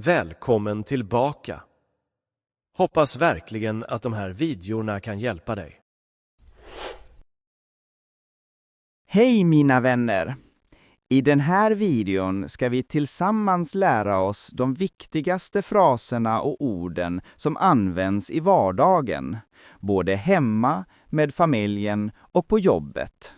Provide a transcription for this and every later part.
Välkommen tillbaka! Hoppas verkligen att de här videorna kan hjälpa dig. Hej mina vänner! I den här videon ska vi tillsammans lära oss de viktigaste fraserna och orden som används i vardagen, både hemma, med familjen och på jobbet.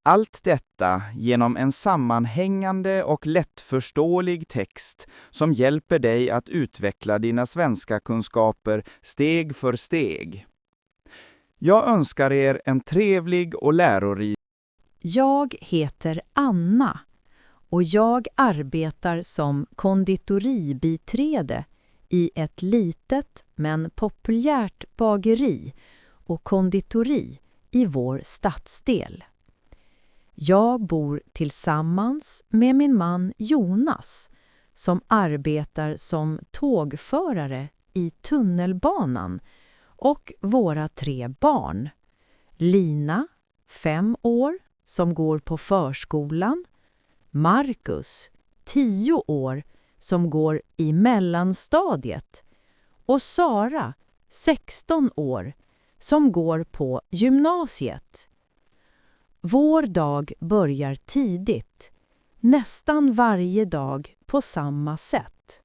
Allt detta genom en sammanhängande och lättförståelig text som hjälper dig att utveckla dina svenska kunskaper steg för steg. Jag önskar er en trevlig och lärorik. Jag heter Anna och jag arbetar som konditoribiträde i ett litet men populärt bageri och konditori i vår stadsdel. Jag bor tillsammans med min man Jonas som arbetar som tågförare i tunnelbanan och våra 3 barn. Lina, 5 år, som går på förskolan, Marcus, 10 år, som går i mellanstadiet och Sara, 16 år, som går på gymnasiet. Vår dag börjar tidigt, nästan varje dag på samma sätt.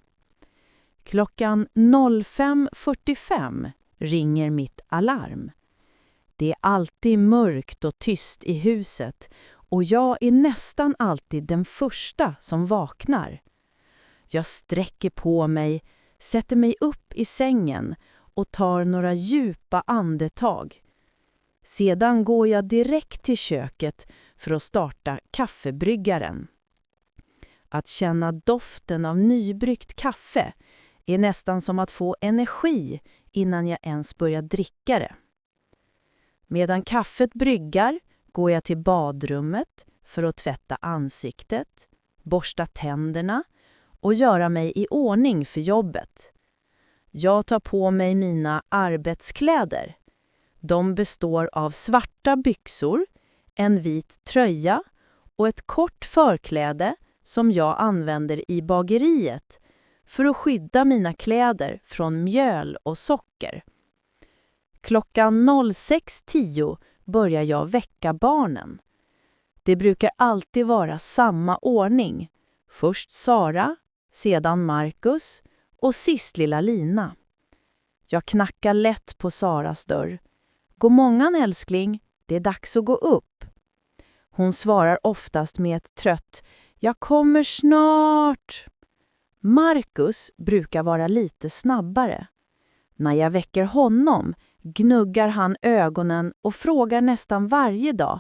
Klockan 05:45 ringer mitt alarm. Det är alltid mörkt och tyst i huset och jag är nästan alltid den första som vaknar. Jag sträcker på mig, sätter mig upp i sängen och tar några djupa andetag. Sedan går jag direkt till köket för att starta kaffebryggaren. Att känna doften av nybryggt kaffe är nästan som att få energi innan jag ens börjar dricka det. Medan kaffet bryggar går jag till badrummet för att tvätta ansiktet, borsta tänderna och göra mig i ordning för jobbet. Jag tar på mig mina arbetskläder. De består av svarta byxor, en vit tröja och ett kort förkläde som jag använder i bageriet för att skydda mina kläder från mjöl och socker. Klockan 06:10 börjar jag väcka barnen. Det brukar alltid vara samma ordning. Först Sara, sedan Marcus och sist lilla Lina. Jag knackar lätt på Saras dörr. God morgon älskling, det är dags att gå upp. Hon svarar oftast med ett trött jag kommer snart. Marcus brukar vara lite snabbare. När jag väcker honom gnuggar han ögonen och frågar nästan varje dag.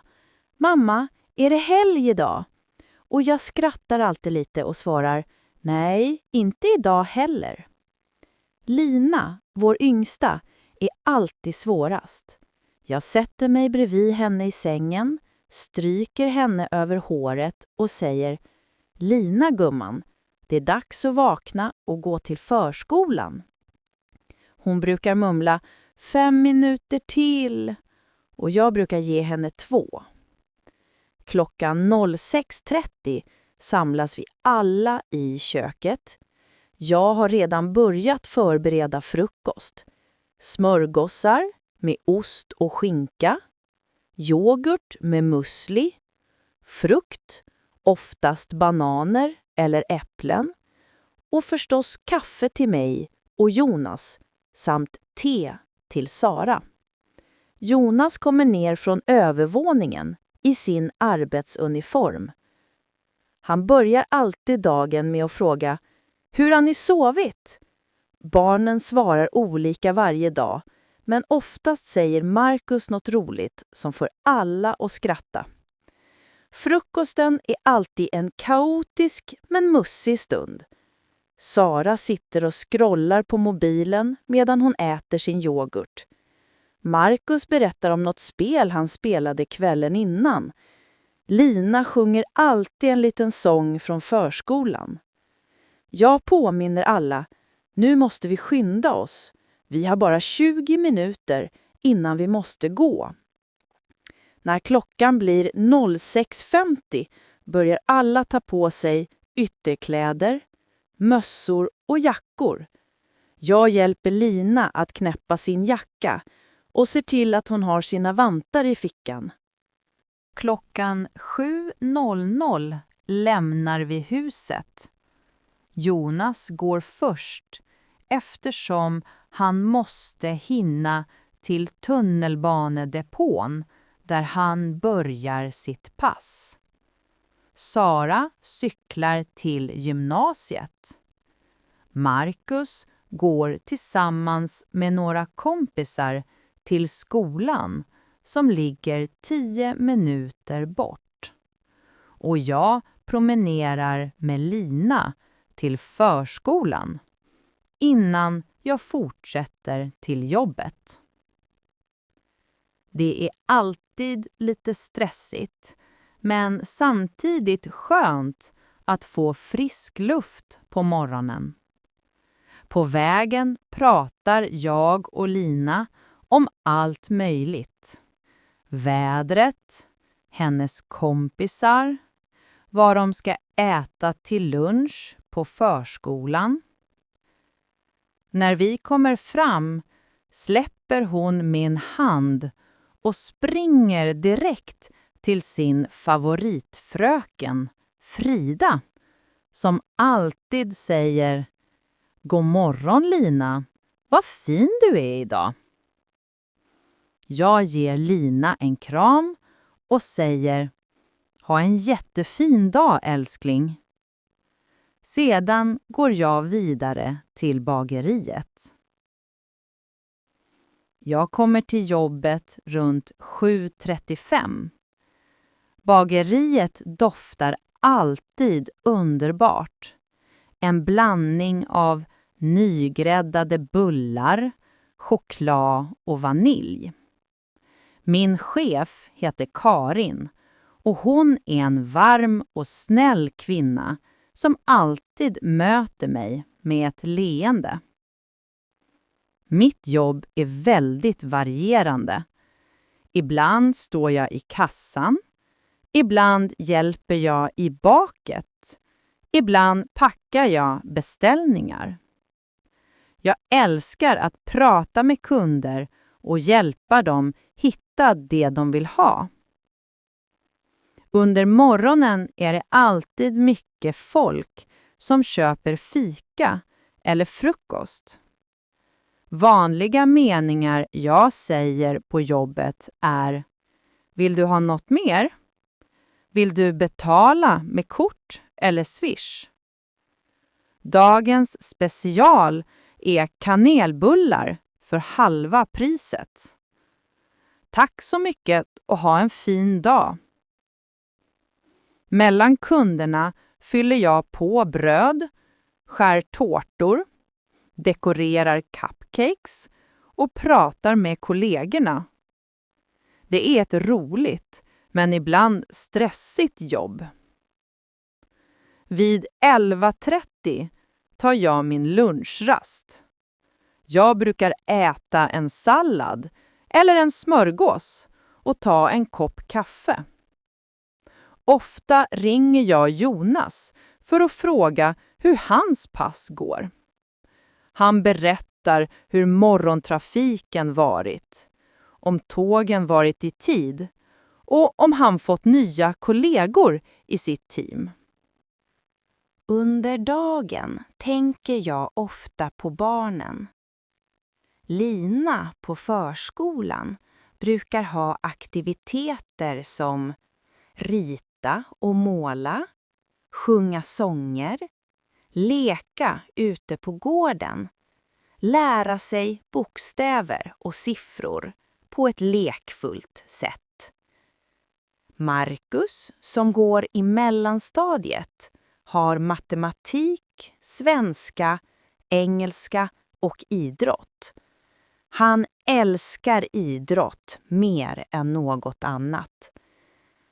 Mamma, är det helg idag? Och jag skrattar alltid lite och svarar nej, inte idag heller. Lina, vår yngsta, är alltid svårast. Jag sätter mig bredvid henne i sängen, stryker henne över håret och säger Lina gumman, det är dags att vakna och gå till förskolan. Hon brukar mumla 5 minuter till och jag brukar ge henne 2. Klockan 06:30 samlas vi alla i köket. Jag har redan börjat förbereda frukost. Smörgåsar med ost och skinka, yoghurt med musli, frukt, oftast bananer eller äpplen och förstås kaffe till mig och Jonas samt te till Sara. Jonas kommer ner från övervåningen i sin arbetsuniform. Han börjar alltid dagen med att fråga hur har ni sovit? Barnen svarar olika varje dag, men oftast säger Marcus något roligt som får alla att skratta. Frukosten är alltid en kaotisk men mussig stund. Sara sitter och scrollar på mobilen medan hon äter sin yoghurt. Marcus berättar om något spel han spelade kvällen innan. Lina sjunger alltid en liten sång från förskolan. Jag påminner alla, nu måste vi skynda oss. Vi har bara 20 minuter innan vi måste gå. När klockan blir 06:50 börjar alla ta på sig ytterkläder, mössor och jackor. Jag hjälper Lina att knäppa sin jacka och ser till att hon har sina vantar i fickan. Klockan 7:00 lämnar vi huset. Jonas går först eftersom han måste hinna till tunnelbanedepån där han börjar sitt pass. Sara cyklar till gymnasiet. Marcus går tillsammans med några kompisar till skolan som ligger 10 minuter bort. Och jag promenerar med Lina till förskolan innan jag fortsätter till jobbet. Det är alltid lite stressigt, men samtidigt skönt att få frisk luft på morgonen. På vägen pratar jag och Lina om allt möjligt. Vädret, hennes kompisar, vad de ska äta till lunch på förskolan. När vi kommer fram släpper hon min hand och springer direkt till sin favoritfröken, Frida, som alltid säger: "God morgon Lina, vad fin du är idag." Jag ger Lina en kram och säger: "Ha en jättefin dag älskling." Sedan går jag vidare till bageriet. Jag kommer till jobbet runt 7:35. Bageriet doftar alltid underbart. En blandning av nygräddade bullar, choklad och vanilj. Min chef heter Karin och hon är en varm och snäll kvinna som alltid möter mig med ett leende. Mitt jobb är väldigt varierande. Ibland står jag i kassan, ibland hjälper jag i baket, ibland packar jag beställningar. Jag älskar att prata med kunder och hjälpa dem hitta det de vill ha. Under morgonen är det alltid mycket folk som köper fika eller frukost. Vanliga meningar jag säger på jobbet är: "Vill du ha något mer? Vill du betala med kort eller Swish?" Dagens special är kanelbullar för halva priset. Tack så mycket och ha en fin dag. Mellan kunderna fyller jag på bröd, skär tårtor, dekorerar cupcakes och pratar med kollegorna. Det är ett roligt men ibland stressigt jobb. Vid 11:30 tar jag min lunchrast. Jag brukar äta en sallad eller en smörgås och ta en kopp kaffe. Ofta ringer jag Jonas för att fråga hur hans pass går. Han berättar hur morgontrafiken varit, om tågen varit i tid och om han fått nya kollegor i sitt team. Under dagen tänker jag ofta på barnen. Lina på förskolan brukar ha aktiviteter som rita och måla, sjunga sånger, leka ute på gården, lära sig bokstäver och siffror på ett lekfullt sätt. Marcus, som går i mellanstadiet, har matematik, svenska, engelska och idrott. Han älskar idrott mer än något annat.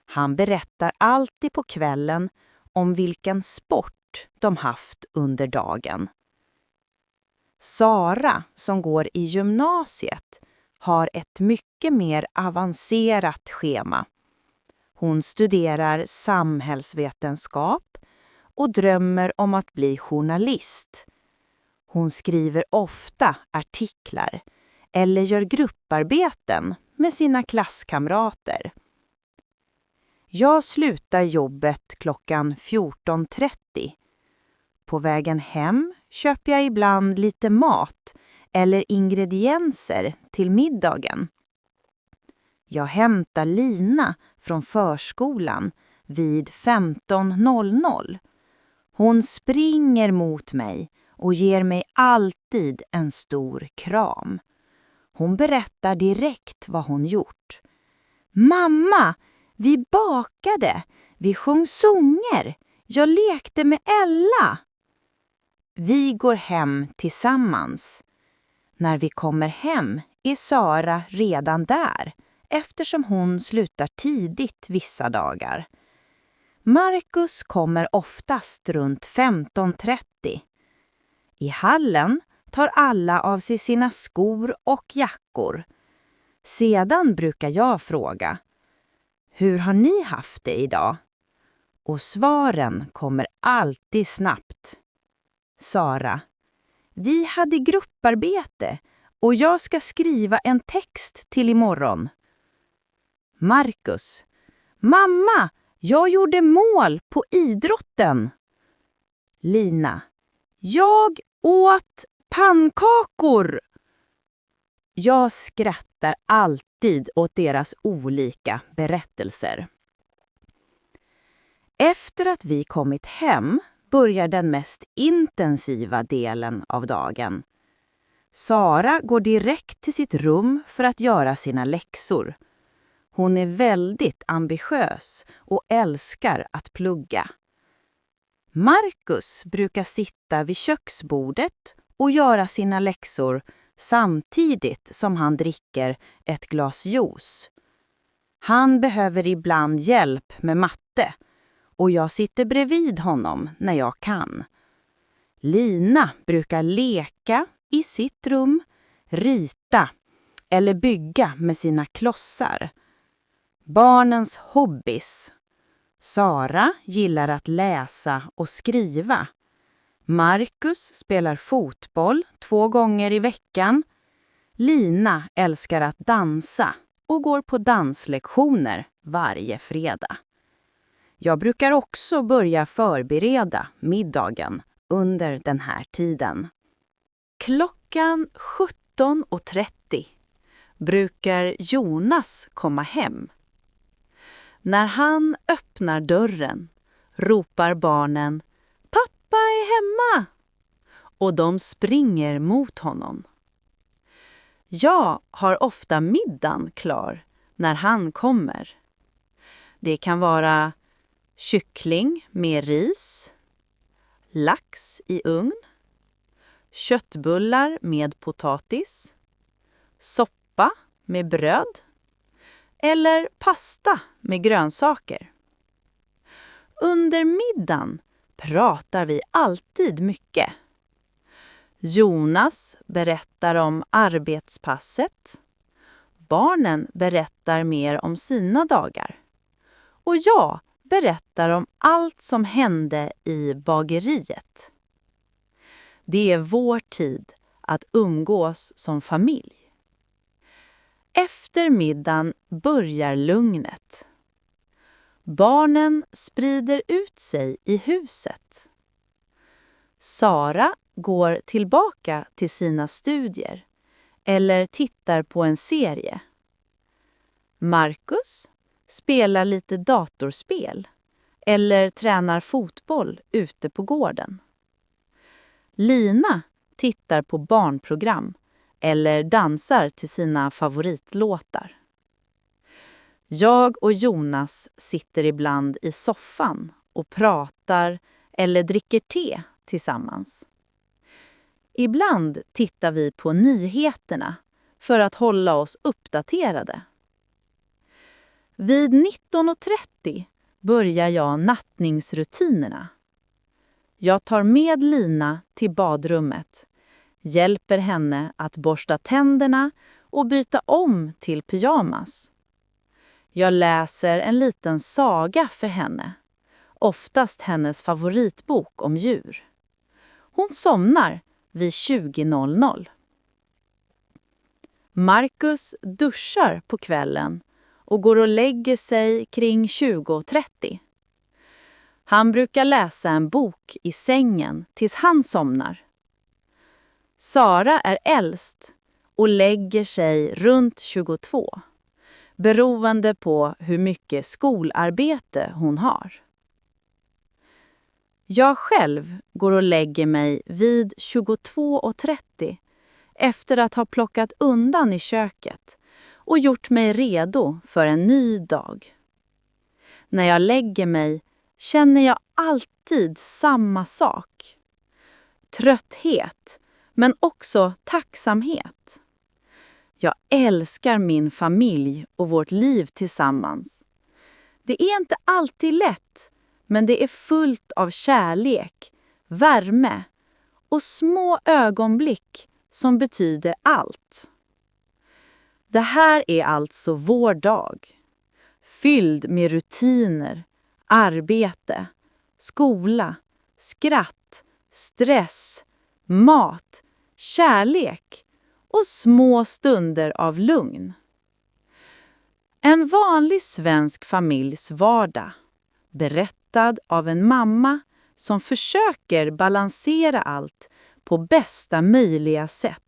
Han berättar alltid på kvällen om vilken sport de haft under dagen. Sara, som går i gymnasiet, har ett mycket mer avancerat schema. Hon studerar samhällsvetenskap och drömmer om att bli journalist. Hon skriver ofta artiklar eller gör grupparbeten med sina klasskamrater. Jag slutar jobbet klockan 14:30. På vägen hem köper jag ibland lite mat eller ingredienser till middagen. Jag hämtar Lina från förskolan vid 15:00. Hon springer mot mig och ger mig alltid en stor kram. Hon berättar direkt vad hon gjort. Mamma, vi bakade, vi sjöng sånger, jag lekte med Ella. Vi går hem tillsammans. När vi kommer hem är Sara redan där, eftersom hon slutar tidigt vissa dagar. Marcus kommer oftast runt 15:30. I hallen tar alla av sig sina skor och jackor. Sedan brukar jag fråga: hur har ni haft det idag? Och svaren kommer alltid snabbt. Sara: vi hade grupparbete och jag ska skriva en text till imorgon. Marcus: mamma, jag gjorde mål på idrotten. Lina: jag åt pannkakor. Jag skrattar alltid åt deras olika berättelser. Efter att vi kommit hem börjar den mest intensiva delen av dagen. Sara går direkt till sitt rum för att göra sina läxor. Hon är väldigt ambitiös och älskar att plugga. Marcus brukar sitta vid köksbordet och göra sina läxor samtidigt som han dricker ett glas juice. Han behöver ibland hjälp med matte och jag sitter bredvid honom när jag kan. Lina brukar leka i sitt rum, rita eller bygga med sina klossar. Barnens hobbys. Sara gillar att läsa och skriva. Marcus spelar fotboll 2 gånger i veckan. Lina älskar att dansa och går på danslektioner varje fredag. Jag brukar också börja förbereda middagen under den här tiden. Klockan 17:30 brukar Jonas komma hem. När han öppnar dörren ropar barnen: pappa är hemma! Och de springer mot honom. Jag har ofta middagen klar när han kommer. Det kan vara kyckling med ris, lax i ugn, köttbullar med potatis, soppa med bröd eller pasta med grönsaker. Under middagen pratar vi alltid mycket. Jonas berättar om arbetspasset. Barnen berättar mer om sina dagar. Och jag berättar om allt som hände i bageriet. Det är vår tid att umgås som familj. Efter middagen börjar lugnet. Barnen sprider ut sig i huset. Sara går tillbaka till sina studier eller tittar på en serie. Marcus spelar lite datorspel eller tränar fotboll ute på gården. Lina tittar på barnprogram eller dansar till sina favoritlåtar. Jag och Jonas sitter ibland i soffan och pratar eller dricker te tillsammans. Ibland tittar vi på nyheterna för att hålla oss uppdaterade. Vid 19:30 börjar jag nattningsrutinerna. Jag tar med Lina till badrummet, hjälper henne att borsta tänderna och byta om till pyjamas. Jag läser en liten saga för henne oftast hennes favoritbok om djur. Hon somnar vid 20:00. Marcus duschar på kvällen och går och lägger sig kring 20:30. Han brukar läsa en bok i sängen tills han somnar. Sara är äldst och lägger sig runt 22, beroende på hur mycket skolarbete hon har. Jag själv går och lägger mig vid 22:30 efter att ha plockat undan i köket och gjort mig redo för en ny dag. När jag lägger mig känner jag alltid samma sak. Trötthet, men också tacksamhet. Jag älskar min familj och vårt liv tillsammans. Det är inte alltid lätt, men det är fullt av kärlek, värme och små ögonblick som betyder allt. Det här är alltså vår dag. Fylld med rutiner, arbete, skola, skratt, stress, mat, kärlek och små stunder av lugn. En vanlig svensk familjs vardag, berättad av en mamma som försöker balansera allt på bästa möjliga sätt.